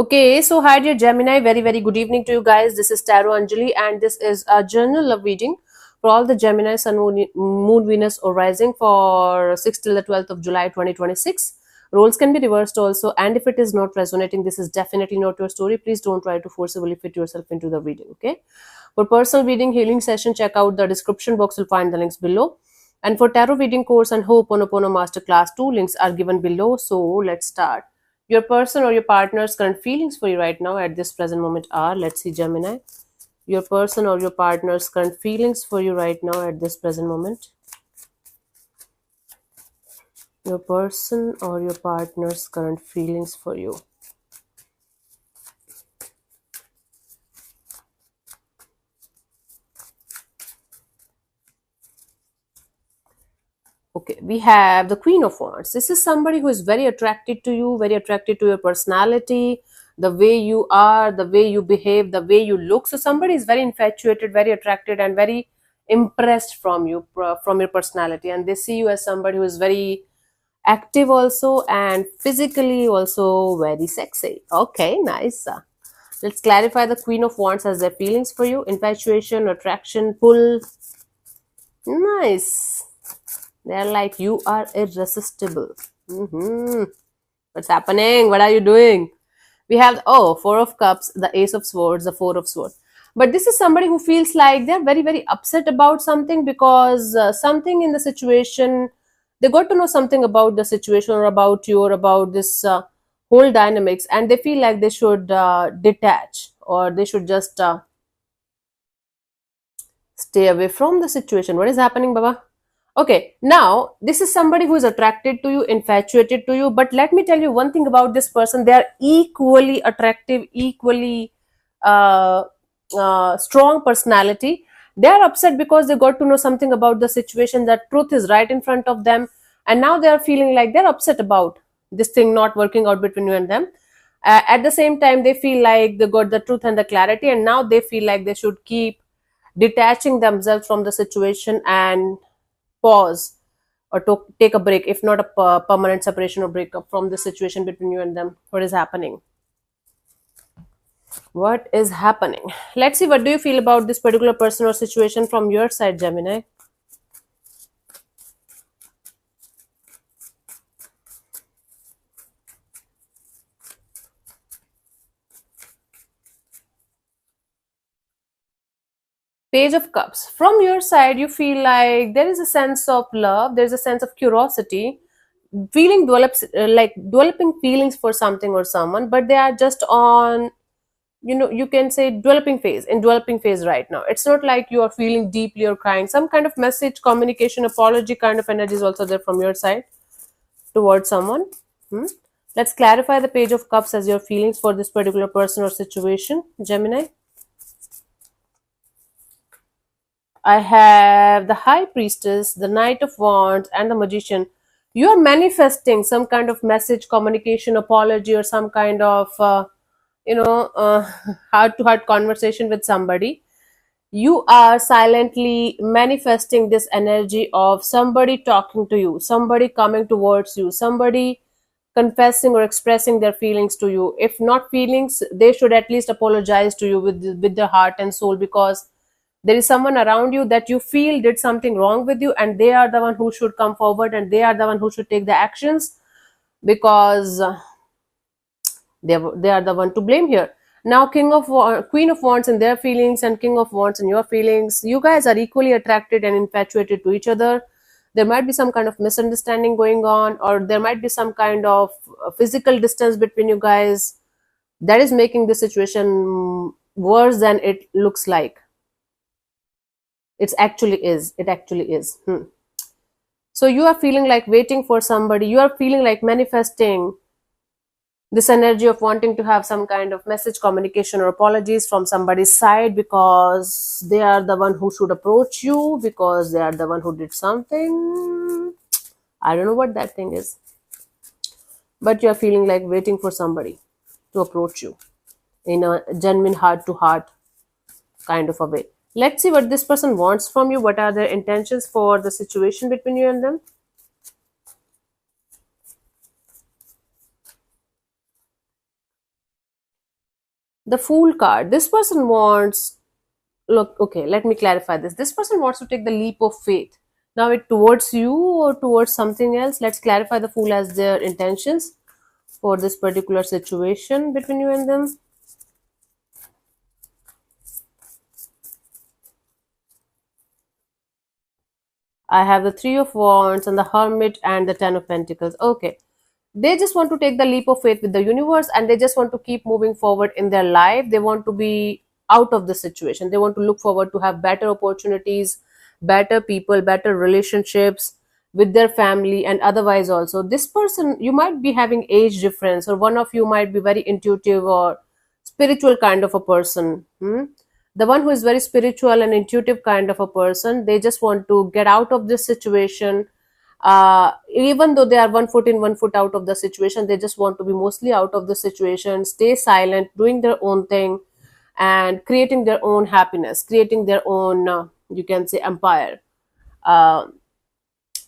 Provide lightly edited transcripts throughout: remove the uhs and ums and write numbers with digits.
Okay, so hi dear Gemini, very good evening to you guys. This is Tarot Anjali, and this is a journal love reading for all the Gemini Sun, Moon, Venus, or Rising for 6th till the 12th of July 2026. Roles can be reversed also, and if it is not resonating, this is definitely not your story. Please don't try to forcibly fit yourself into the reading, okay? For personal reading, healing session, check out the description box. You'll find the links below. And for tarot reading course and Ho'oponopono masterclass, two links are given below. So let's start. Your person or your partner's current feelings for you right now at this present moment are, let's see, Gemini. Your person or your partner's current feelings for you right now at this present moment. Your person or your partner's current feelings for you. Okay, we have the Queen of Wands. This is somebody who is very attracted to you, very attracted to your personality, the way you are, the way you behave, the way you look. So somebody is very infatuated, very attracted, and very impressed from you, from your personality, and they see you as somebody who is very active also and physically also very sexy. Okay, nice. Let's clarify the Queen of Wands as their feelings for you: infatuation, attraction, pull. Nice. They're like, you are irresistible. What's happening? What are you doing? We have, oh, Four of Cups, the Ace of Swords, the Four of Swords. But this is somebody who feels like they're very upset about something because something in the situation, they got to know something about the situation or about you or about this whole dynamics, and they feel like they should detach, or they should just stay away from the situation. What is happening, Baba? Okay, now this is somebody who is attracted to you, infatuated to you. But let me tell you one thing about this person: they are equally attractive, equally uh, strong personality. They are upset because they got to know something about the situation. That truth is right in front of them, and now they are feeling like they're upset about this thing not working out between you and them. At the same time, they feel like they got the truth and the clarity, and now they feel like they should keep detaching themselves from the situation and pause, or to take a break, if not a permanent separation or breakup from the situation between you and them. What is happening? What is happening? Let's see, what do you feel about this particular person or situation from your side, Gemini? Page of Cups. From your side, you feel like there is a sense of love, there's a sense of curiosity, feeling develops, like developing feelings for something or someone, but they are just on, you can say, developing phase right now. It's not like you are feeling deeply or crying. Some kind of message, communication, apology kind of energy is also there from your side towards someone. Hmm? Let's clarify the Page of Cups as your feelings for this particular person or situation, Gemini. I have the High Priestess, the Knight of Wands, and the Magician. You are manifesting some kind of message, communication, apology, or some kind of heart to heart conversation with somebody. You are silently manifesting this energy of somebody talking to you, somebody coming towards you, somebody confessing or expressing their feelings to you. If not feelings, they should at least apologize to you with their heart and soul, because there is someone around you that you feel did something wrong with you, and they are the one who should come forward, and they are the one who should take the actions, because they are the one to blame here. Now, Queen of Wands and their feelings, and King of Wands and your feelings, you guys are equally attracted and infatuated to each other. There might be some kind of misunderstanding going on, or there might be some kind of physical distance between you guys that is making the situation worse than it looks like. It actually is. So you are feeling like waiting for somebody, you are feeling like manifesting this energy of wanting to have some kind of message, communication, or apologies from somebody's side, because they are the one who should approach you, because they are the one who did something. I don't know what that thing is, but you're feeling like waiting for somebody to approach you in a genuine heart to heart kind of a way. Let's see what this person wants from you. What are their intentions for the situation between you and them? The Fool card. This person wants, look, okay, let me clarify this. This person wants to take the leap of faith. Now it towards you or towards something else. Let's clarify the Fool as their intentions for this particular situation between you and them. I have the Three of Wands and the Hermit and the Ten of Pentacles. Okay. They just want to take the leap of faith with the universe, and they just want to keep moving forward in their life. They want to be out of the situation. They want to look forward to have better opportunities, better people, better relationships with their family and otherwise also. This person, you might be having age difference, or one of you might be very intuitive or spiritual kind of a person. The one who is very spiritual and intuitive kind of a person, they just want to get out of this situation. Even though they are 1 foot in 1 foot out of the situation, they just want to be mostly out of the situation, stay silent, doing their own thing, and creating their own happiness, creating their own, you can say, empire, uh,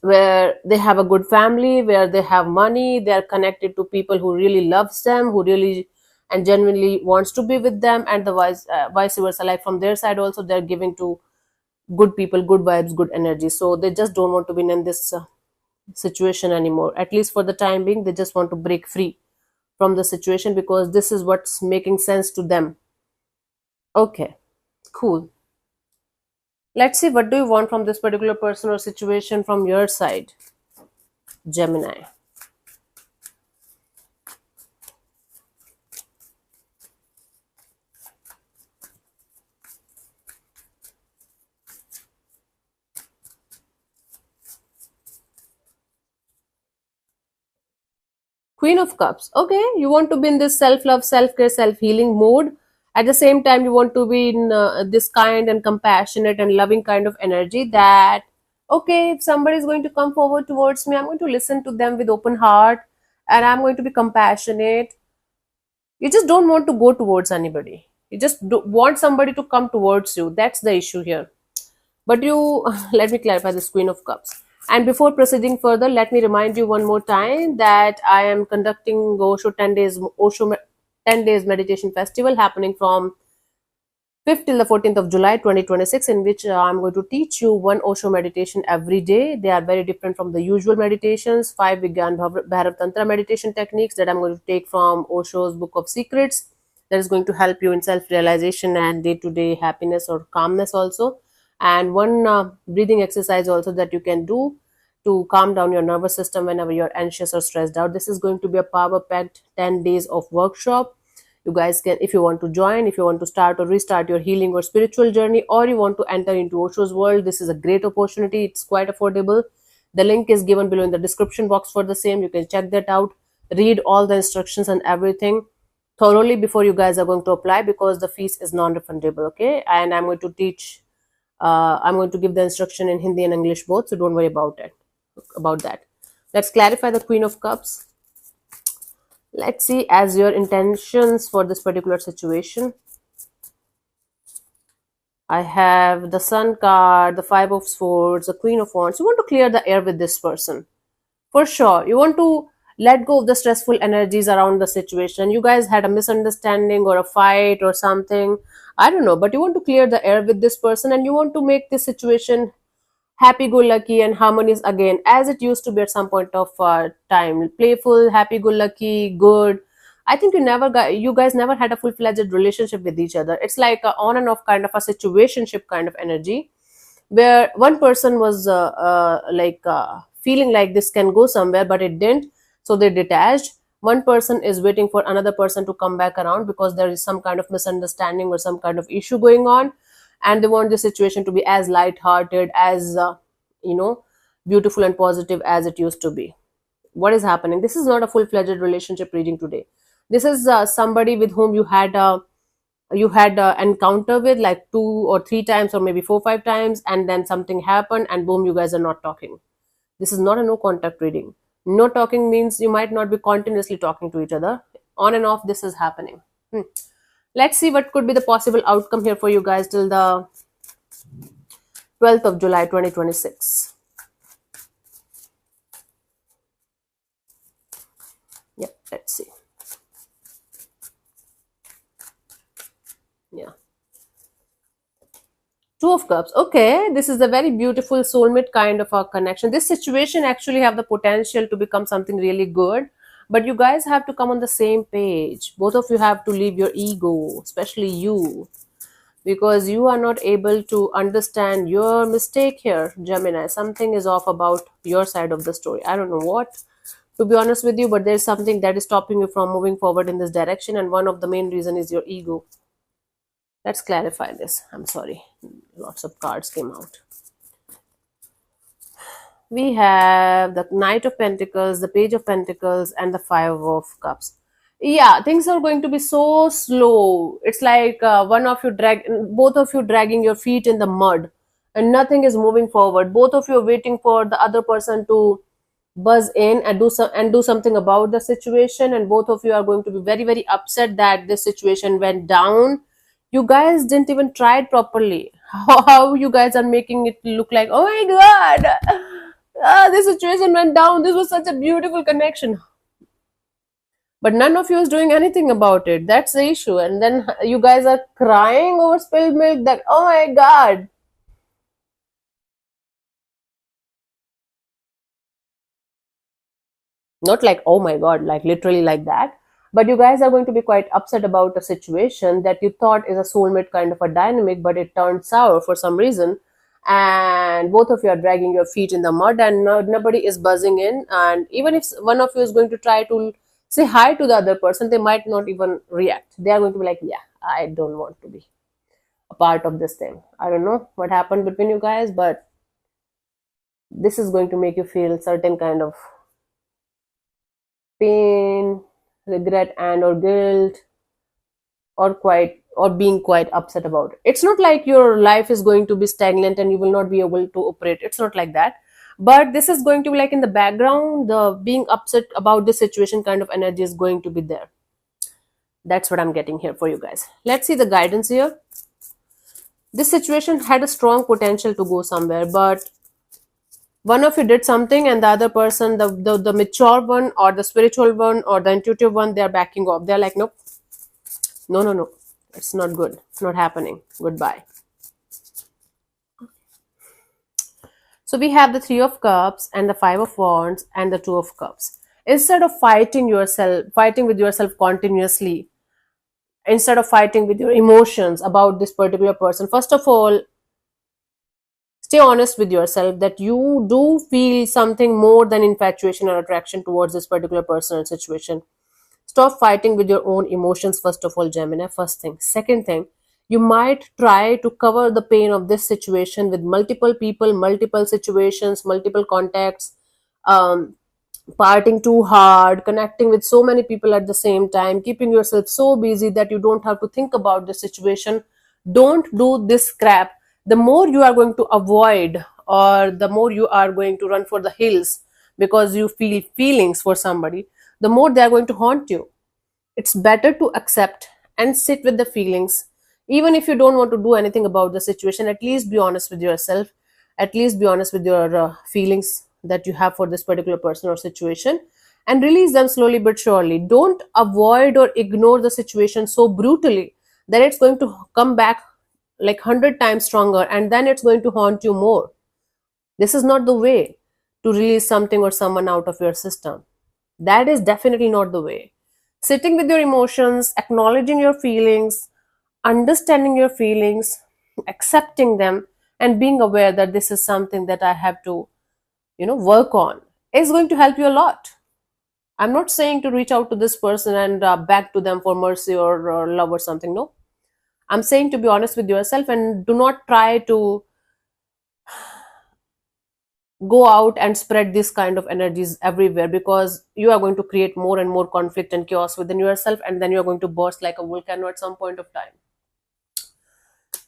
where they have a good family, where they have money, they are connected to people who really loves them, who really and genuinely wants to be with them, and the vice versa. Like from their side also, they're giving to good people, good vibes, good energy. So they just don't want to be in this situation anymore. At least for the time being, they just want to break free from the situation because this is what's making sense to them. Okay, cool. Let's see, what do you want from this particular person or situation from your side, Gemini? Queen of Cups. Okay, you want to be in this self love, self care, self healing mode. At the same time, you want to be in this kind and compassionate and loving kind of energy that, okay, if somebody is going to come forward towards me, I'm going to listen to them with open heart, and I'm going to be compassionate. You just don't want to go towards anybody. You just want somebody to come towards you. That's the issue here. But you, let me clarify this Queen of Cups. And before proceeding further, let me remind you one more time that I am conducting Osho 10 days meditation festival happening from 5th till the 14th of July 2026, in which I'm going to teach you one Osho meditation every day. They are very different from the usual meditations. 5 Vigyan Bhairav Tantra meditation techniques that I'm going to take from Osho's Book of Secrets, that is going to help you in self-realization and day-to-day happiness or calmness also. And one breathing exercise also that you can do to calm down your nervous system whenever you're anxious or stressed out. This is going to be a power-packed 10 days of workshop. You guys can, if you want to join, if you want to start or restart your healing or spiritual journey, or you want to enter into Osho's world, this is a great opportunity. It's quite affordable. The link is given below in the description box for the same. You can check that out, read all the instructions and everything thoroughly before you guys are going to apply, because the fees is non-refundable. Okay, and I'm going to teach, I'm going to give the instruction in Hindi and English both, so don't worry about that. Let's clarify the Queen of Cups. Let's see as your intentions for this particular situation. I have the Sun card, the Five of Swords, the Queen of Wands. You want to clear the air with this person. For sure. You want to let go of the stressful energies around the situation. You guys had a misunderstanding or a fight or something. I don't know, but you want to clear the air with this person, and you want to make this situation happy-go-lucky and harmonious again, as it used to be at some point of time. Playful, happy-go-lucky, good. I think you guys never had a full-fledged relationship with each other. It's like a on and off kind of a situationship kind of energy, where one person was feeling like this can go somewhere, but it didn't, so they detached. One person is waiting for another person to come back around because there is some kind of misunderstanding or some kind of issue going on, and they want the situation to be as light-hearted, as you know beautiful and positive as it used to be. What is happening? This is not a full-fledged relationship reading today. This is somebody with whom you had encounter with like 2 or 3 times or maybe 4 5 times, and then something happened and boom, you guys are not talking. This is not a no contact reading. No talking means you might not be continuously talking to each other. On and off, this is happening. Let's see what could be the possible outcome here for you guys till the 12th of July 2026. Yep, let's see. Yeah. Two of Cups. Okay, this is a very beautiful soulmate kind of a connection. This situation actually have the potential to become something really good, but you guys have to come on the same page. Both of you have to leave your ego, especially you, because you are not able to understand your mistake here, Gemini. Something is off about your side of the story. I don't know what, to be honest with you, but there's something that is stopping you from moving forward in this direction, and one of the main reason is your ego. Let's clarify this. I'm sorry. Lots of cards came out. We have the Knight of Pentacles, the Page of Pentacles, and the Five of Cups. Yeah, things are going to be so slow. It's like both of you dragging your feet in the mud, and nothing is moving forward. Both of you are waiting for the other person to buzz in and do something about the situation, and both of you are going to be very very upset that this situation went down. You guys didn't even try it properly. How you guys are making it look like, oh my god, this situation went down, this was such a beautiful connection, but none of you is doing anything about it. That's the issue. And then you guys are crying over spilled milk, that oh my god. Not like oh my god, like literally like that, but you guys are going to be quite upset about a situation that you thought is a soulmate kind of a dynamic, but it turned sour for some reason, and both of you are dragging your feet in the mud, and nobody is buzzing in. And even if one of you is going to try to say hi to the other person, they might not even react. They are going to be like, yeah, I don't want to be a part of this thing. I don't know what happened between you guys, but this is going to make you feel certain kind of pain, regret, and or guilt, or being quite upset about it. It's not like your life is going to be stagnant and you will not be able to operate. It's not like that. But this is going to be like in the background, the being upset about the situation kind of energy is going to be there. That's what I'm getting here for you guys. Let's see the guidance here. This situation had a strong potential to go somewhere, but one of you did something and the other person, the mature one or the spiritual one or the intuitive one, they're backing off. They're like, nope, no, it's not good, it's not happening, goodbye. So we have the Three of Cups and the Five of Wands and the Two of Cups. Instead of fighting with yourself continuously, instead of fighting with your emotions about this particular person, first of all, stay honest with yourself that you do feel something more than infatuation or attraction towards this particular person or situation. Stop fighting with your own emotions, first of all, Gemini. First thing. Second thing, you might try to cover the pain of this situation with multiple people, multiple situations, multiple contacts, um, partying too hard, connecting with so many people at the same time, keeping yourself so busy that you don't have to think about the situation. Don't do this crap. The more you are going to avoid, or the more you are going to run for the hills because you feel feelings for somebody, the more they are going to haunt you. It's better to accept and sit with the feelings. Even if you don't want to do anything about the situation, at least be honest with yourself. At least be honest with your feelings that you have for this particular person or situation, and release them slowly but surely. Don't avoid or ignore the situation so brutally that it's going to come back like 100 times stronger, and then it's going to haunt you more. This is not the way to release something or someone out of your system. That is definitely not the way. Sitting with your emotions, acknowledging your feelings, understanding your feelings, accepting them, and being aware that this is something that I have to, work on, is going to help you a lot. I'm not saying to reach out to this person and beg to them for mercy or love or something. No. I'm saying to be honest with yourself and do not try to go out and spread this kind of energies everywhere, because you are going to create more and more conflict and chaos within yourself, and then you're going to burst like a volcano at some point of time.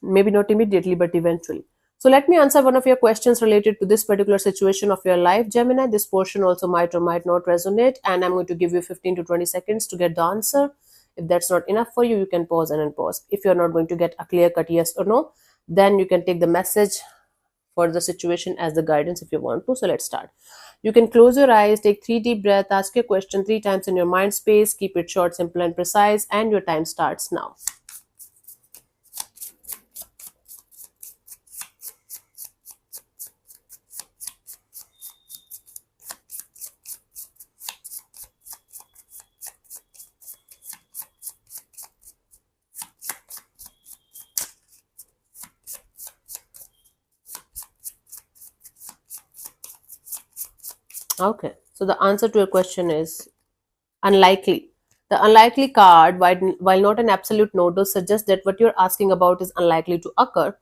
Maybe not immediately, but eventually. So let me answer one of your questions related to this particular situation of your life, Gemini. This portion also might or might not resonate, and I'm going to give you 15 to 20 seconds to get the answer. If that's not enough for you, you can pause and unpause. If you're not going to get a clear cut yes or no, then you can take the message for the situation as the guidance if you want to. So let's start. You can close your eyes, take 3 deep breaths, ask your question 3 times in your mind space, keep it short, simple, and precise, and your time starts now. Okay. So the answer to your question is unlikely. The unlikely card, while not an absolute no, does suggest that what you're asking about is unlikely to occur.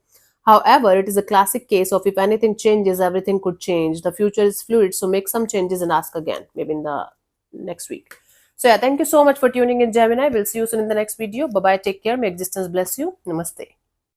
However, it is a classic case of if anything changes, everything could change. The future is fluid, so make some changes and ask again, maybe in the next week. So, yeah, thank you so much for tuning in, Gemini. We'll see you soon in the next video. Bye bye. Take care. May existence bless you. Namaste.